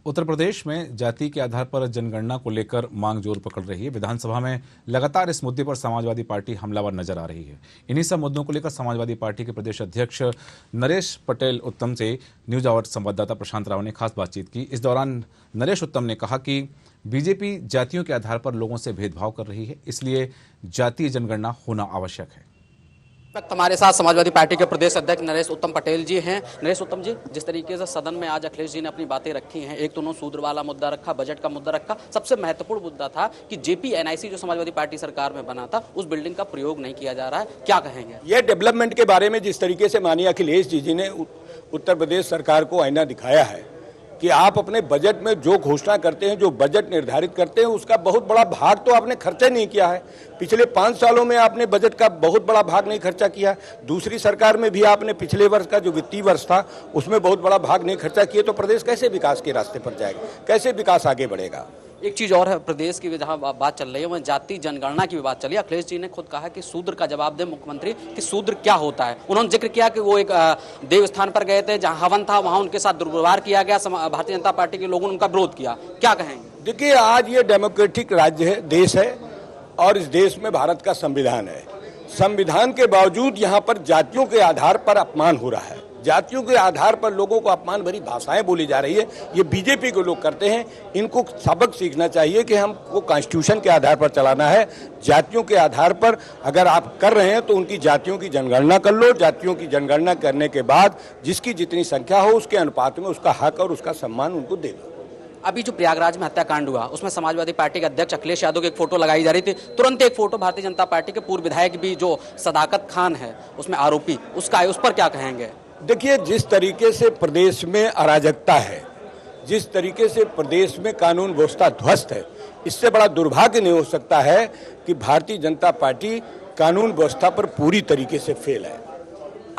उत्तर प्रदेश में जाति के आधार पर जनगणना को लेकर मांग जोर पकड़ रही है। विधानसभा में लगातार इस मुद्दे पर समाजवादी पार्टी हमलावर नजर आ रही है। इन्हीं सब मुद्दों को लेकर समाजवादी पार्टी के प्रदेश अध्यक्ष नरेश पटेल उत्तम से न्यूज आवर संवाददाता प्रशांत राव ने खास बातचीत की। इस दौरान नरेश उत्तम ने कहा कि बीजेपी जातियों के आधार पर लोगों से भेदभाव कर रही है, इसलिए जातीय जनगणना होना आवश्यक है। हमारे साथ समाजवादी पार्टी के प्रदेश अध्यक्ष नरेश उत्तम पटेल जी हैं। नरेश उत्तम जी, जिस तरीके से सदन में आज अखिलेश जी ने अपनी बातें रखी हैं, एक तो उन्होंने शूद्र वाला मुद्दा रखा, बजट का मुद्दा रखा, सबसे महत्वपूर्ण मुद्दा था कि जेपी एनआईसी जो समाजवादी पार्टी सरकार में बना था उस बिल्डिंग का प्रयोग नहीं किया जा रहा है, क्या कहेंगे? ये डेवलपमेंट के बारे में जिस तरीके से माननीय अखिलेश जी ने उत्तर प्रदेश सरकार को आईना दिखाया है कि आप अपने बजट में जो घोषणा करते हैं, जो बजट निर्धारित करते हैं, उसका बहुत बड़ा भाग तो आपने खर्चा नहीं किया है। पिछले 5 सालों में आपने बजट का बहुत बड़ा भाग नहीं खर्चा किया। दूसरी सरकार में भी आपने पिछले वर्ष का जो वित्तीय वर्ष था उसमें बहुत बड़ा भाग नहीं खर्चा किए, तो प्रदेश कैसे विकास के रास्ते पर जाएगा, कैसे विकास आगे बढ़ेगा? एक चीज और है, प्रदेश की जहां बात चल रही है वह जाति जनगणना की भी बात चली है। अखिलेश जी ने खुद कहा कि शूद्र का जवाब दे मुख्यमंत्री कि शूद्र क्या होता है। उन्होंने जिक्र किया कि वो एक देव स्थान पर गए थे, जहां हवन था, वहां उनके साथ दुर्व्यवहार किया गया, भारतीय जनता पार्टी के लोगों ने उनका विरोध किया, क्या कहेंगे? देखिए, आज ये डेमोक्रेटिक राज्य है, देश है, और इस देश में भारत का संविधान है। संविधान के बावजूद यहाँ पर जातियों के आधार पर अपमान हो रहा है। जातियों के आधार पर लोगों को अपमान भरी भाषाएं बोली जा रही है। ये बीजेपी के लोग करते हैं। इनको सबक सीखना चाहिए कि हमको कॉन्स्टिट्यूशन के आधार पर चलाना है। जातियों के आधार पर अगर आप कर रहे हैं तो उनकी जातियों की जनगणना कर लो। जातियों की जनगणना करने के बाद जिसकी जितनी संख्या हो उसके अनुपात में उसका हक और उसका सम्मान उनको दे दो। अभी जो प्रयागराज में हत्याकांड हुआ उसमें समाजवादी पार्टी के अध्यक्ष अखिलेश यादव की एक फोटो लगाई जा रही थी, तुरंत एक फोटो भारतीय जनता पार्टी के पूर्व विधायक भी जो सदाकत खान है उसमें आरोपी, उसका उस पर क्या कहेंगे? देखिए, जिस तरीके से प्रदेश में अराजकता है, जिस तरीके से प्रदेश में कानून व्यवस्था ध्वस्त है, इससे बड़ा दुर्भाग्य नहीं हो सकता है कि भारतीय जनता पार्टी कानून व्यवस्था पर पूरी तरीके से फेल है।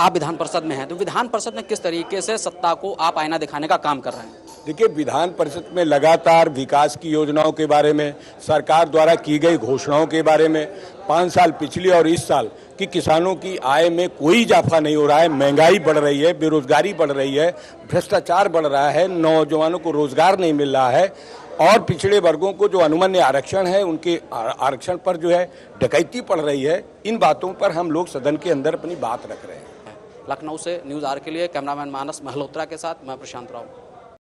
आप विधान परिषद में हैं, तो विधान परिषद में किस तरीके से सत्ता को आप आईना दिखाने का काम कर रहे हैं? देखिए, विधान परिषद में लगातार विकास की योजनाओं के बारे में, सरकार द्वारा की गई घोषणाओं के बारे में, 5 साल पिछले और इस साल कि किसानों की आय में कोई इजाफा नहीं हो रहा है, महंगाई बढ़ रही है, बेरोजगारी बढ़ रही है, भ्रष्टाचार बढ़ रहा है, नौजवानों को रोजगार नहीं मिल रहा है, और पिछड़े वर्गों को जो अनुमन्य आरक्षण है उनके आरक्षण पर जो है डकैती पड़ रही है। इन बातों पर हम लोग सदन के अंदर अपनी बात रख रहे हैं। लखनऊ से न्यूज़ आर के लिए कैमरामैन मानस महलोत्रा के साथ मैं प्रशांत राव।